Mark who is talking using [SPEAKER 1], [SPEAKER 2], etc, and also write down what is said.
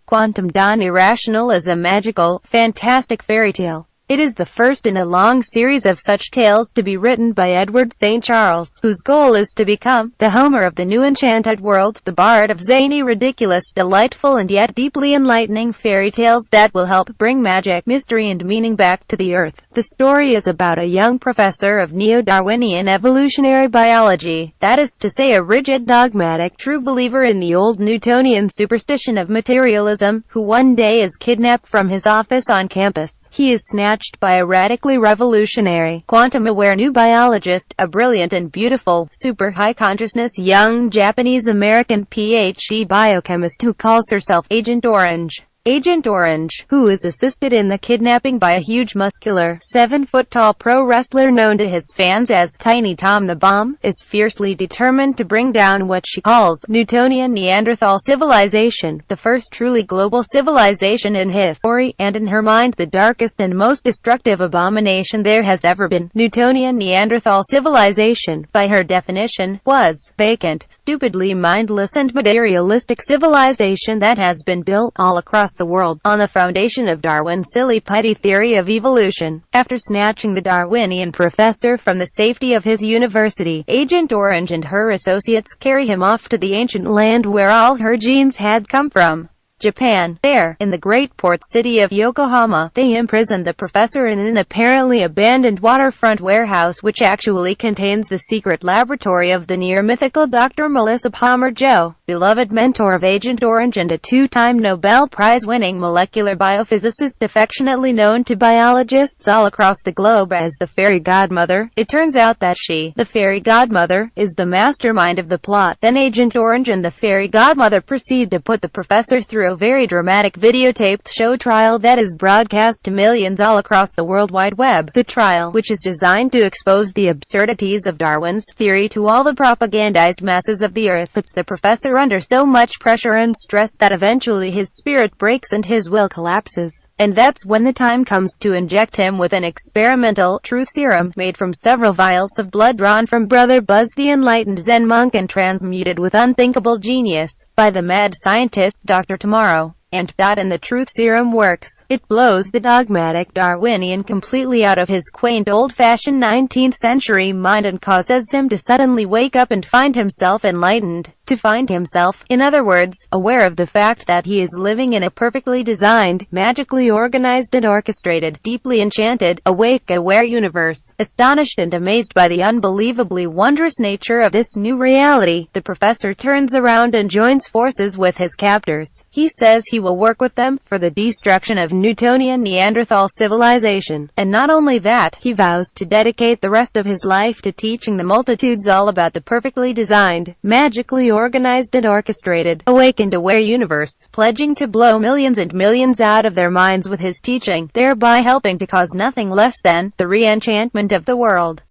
[SPEAKER 1] Quantum Dawn Irrational is a magical, fantastic fairy tale. It is the first in a long series of such tales to be written by Edward St. Charles, whose goal is to become the Homer of the new enchanted world, the bard of zany, ridiculous, delightful and yet deeply enlightening fairy tales that will help bring magic, mystery and meaning back to the earth. The story is about a young professor of neo-Darwinian evolutionary biology, that is to say a rigid, dogmatic, true believer in the old Newtonian superstition of materialism, who one day is kidnapped from his office on campus. He is snatched by a radically revolutionary, quantum-aware new biologist, a brilliant and beautiful, super high-consciousness young Japanese-American PhD biochemist who calls herself Agent Orange. Agent Orange, who is assisted in the kidnapping by a huge muscular, 7-foot-tall pro wrestler known to his fans as Tiny Tom the Bomb, is fiercely determined to bring down what she calls Newtonian Neanderthal civilization, the first truly global civilization in history, and in her mind the darkest and most destructive abomination there has ever been. Newtonian Neanderthal civilization, by her definition, was vacant, stupidly mindless and materialistic civilization that has been built all across the world, on the foundation of Darwin's silly-putty theory of evolution. After snatching the Darwinian professor from the safety of his university, Agent Orange and her associates carry him off to the ancient land where all her genes had come from. Japan. There, in the great port city of Yokohama, they imprisoned the professor in an apparently abandoned waterfront warehouse which actually contains the secret laboratory of the near-mythical Dr. Melissa Palmer Joe, beloved mentor of Agent Orange and a two-time Nobel Prize-winning molecular biophysicist affectionately known to biologists all across the globe as the fairy godmother. It turns out that she, the fairy godmother, is the mastermind of the plot. Then Agent Orange and the fairy godmother proceed to put the professor through a very dramatic videotaped show trial that is broadcast to millions all across the World Wide Web. The trial, which is designed to expose the absurdities of Darwin's theory to all the propagandized masses of the earth, puts the professor under so much pressure and stress that eventually his spirit breaks and his will collapses. And that's when the time comes to inject him with an experimental truth serum made from several vials of blood drawn from Brother Buzz the enlightened Zen monk and transmuted with unthinkable genius by the mad scientist Dr. Tomorrow. And the truth serum works. It blows the dogmatic Darwinian completely out of his quaint old-fashioned 19th century mind and causes him to suddenly wake up and find himself enlightened. To find himself, in other words, aware of the fact that he is living in a perfectly designed, magically organized and orchestrated, deeply enchanted, awake, aware universe. Astonished and amazed by the unbelievably wondrous nature of this new reality, the professor turns around and joins forces with his captors. He says he will work with them for the destruction of Newtonian Neanderthal civilization. And not only that, he vows to dedicate the rest of his life to teaching the multitudes all about the perfectly designed, magically organized and orchestrated, awakened aware universe, pledging to blow millions and millions out of their minds with his teaching, thereby helping to cause nothing less than the re-enchantment of the world.